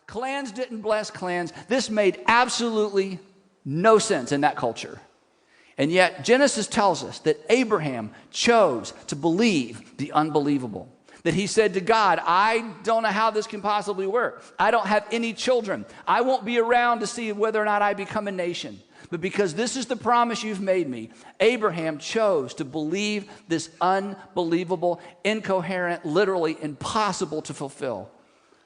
Clans didn't bless clans. This made absolutely no sense in that culture. And yet Genesis tells us that Abraham chose to believe the unbelievable. That he said to God, I don't know how this can possibly work. I don't have any children. I won't be around to see whether or not I become a nation. But because this is the promise you've made me, Abraham chose to believe this unbelievable, incoherent, literally impossible to fulfill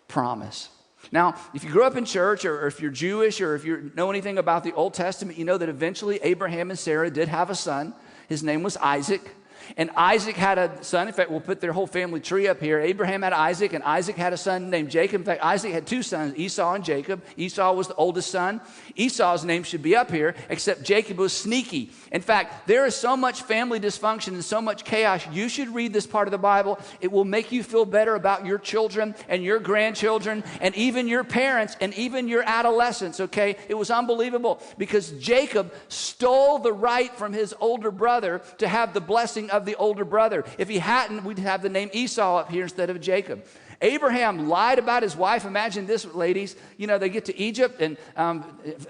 promise. Now, if you grew up in church, or if you're Jewish, or if you know anything about the Old Testament, you know that eventually Abraham and Sarah did have a son. His name was Isaac. And Isaac had a son. In fact, we'll put their whole family tree up here. Abraham had Isaac, and Isaac had a son named Jacob. In fact, Isaac had two sons, Esau and Jacob. Esau was the oldest son. Esau's name should be up here, except Jacob was sneaky. In fact, there is so much family dysfunction and so much chaos. You should read this part of the Bible. It will make you feel better about your children and your grandchildren and even your parents and even your adolescents, okay? It was unbelievable because Jacob stole the right from his older brother to have the blessing of the older brother. If he hadn't, we'd have the name Esau up here instead of Jacob. Abraham lied about his wife. Imagine this, ladies. You know, they get to Egypt, and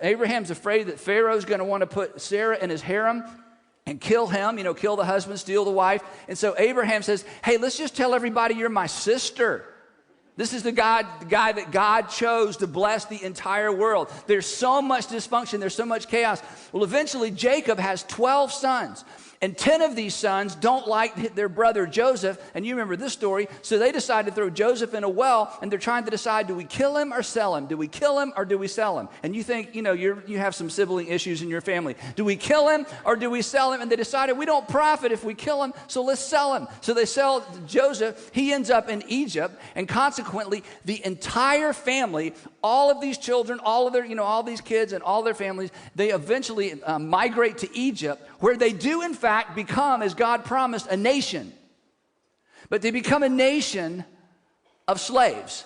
Abraham's afraid that Pharaoh's going to want to put Sarah in his harem and kill him, you know, kill the husband, steal the wife. And so Abraham says, hey, let's just tell everybody you're my sister. This is the guy that God chose to bless the entire world. There's so much dysfunction. There's so much chaos. Well, eventually, Jacob has 12 sons. And 10 of these sons don't like their brother Joseph. And you remember this story. So they decide to throw Joseph in a well. And they're trying to decide, do we kill him or sell him? Do we kill him or do we sell him? And you think, you know, you have some sibling issues in your family. Do we kill him or do we sell him? And they decided we don't profit if we kill him, so let's sell him. So they sell Joseph. He ends up in Egypt. And consequently, the entire family, all of these children, all of their, you know, all these kids and all their families, they eventually migrate to Egypt, where they do, in fact, become, as God promised, a nation. But they become a nation of slaves.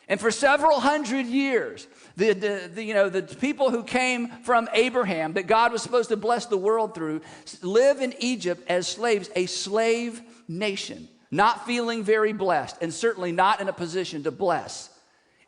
And for several hundred years, the people who came from Abraham, that God was supposed to bless the world through, live in Egypt as slaves, a slave nation, not feeling very blessed, and certainly not in a position to bless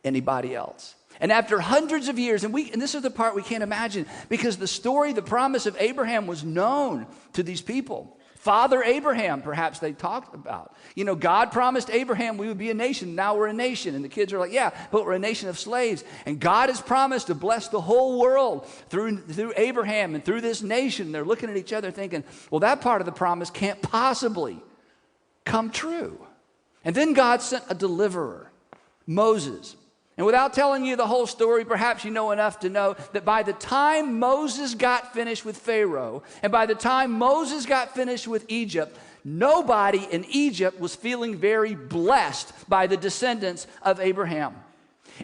anybody else. And after hundreds of years, and this is the part we can't imagine, because the story, the promise of Abraham was known to these people. Father Abraham, perhaps they talked about. You know, God promised Abraham we would be a nation. Now we're a nation. And the kids are like, yeah, but we're a nation of slaves. And God has promised to bless the whole world through Abraham and through this nation. They're looking at each other thinking, well, that part of the promise can't possibly come true. And then God sent a deliverer, Moses. And without telling you the whole story, perhaps you know enough to know that by the time Moses got finished with Pharaoh, and by the time Moses got finished with Egypt, nobody in Egypt was feeling very blessed by the descendants of Abraham.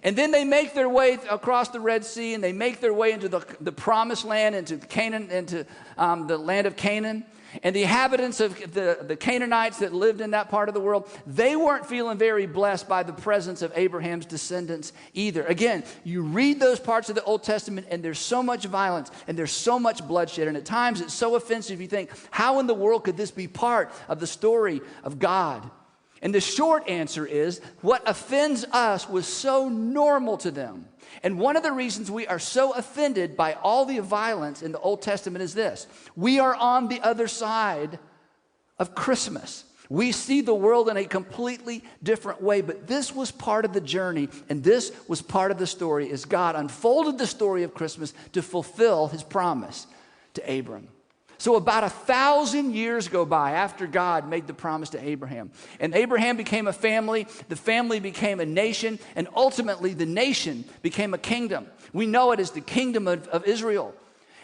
And then they make their way across the Red Sea, and they make their way into the promised land, into Canaan, into the land of Canaan. And the inhabitants of the Canaanites that lived in that part of the world, they weren't feeling very blessed by the presence of Abraham's descendants either. Again, you read those parts of the Old Testament, and there's so much violence, and there's so much bloodshed, and at times it's so offensive. You think, how in the world could this be part of the story of God? And the short answer is, what offends us was so normal to them. And one of the reasons we are so offended by all the violence in the Old Testament is this: we are on the other side of Christmas. We see the world in a completely different way, but this was part of the journey, and this was part of the story as God unfolded the story of Christmas to fulfill his promise to Abram. So about 1,000 years go by after God made the promise to Abraham. And Abraham became a family, the family became a nation, and ultimately the nation became a kingdom. We know it as the kingdom of Israel.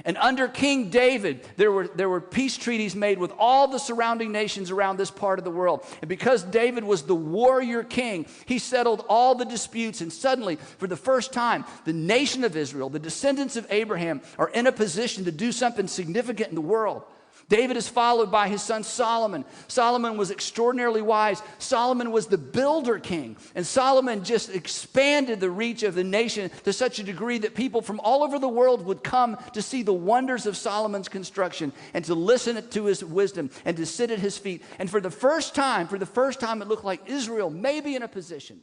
And under King David, there were peace treaties made with all the surrounding nations around this part of the world. And because David was the warrior king, he settled all the disputes. And suddenly, for the first time, the nation of Israel, the descendants of Abraham, are in a position to do something significant in the world. David is followed by his son Solomon. Solomon was extraordinarily wise. Solomon was the builder king. And Solomon just expanded the reach of the nation to such a degree that people from all over the world would come to see the wonders of Solomon's construction and to listen to his wisdom and to sit at his feet. And for the first time, it looked like Israel may be in a position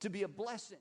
to be a blessing.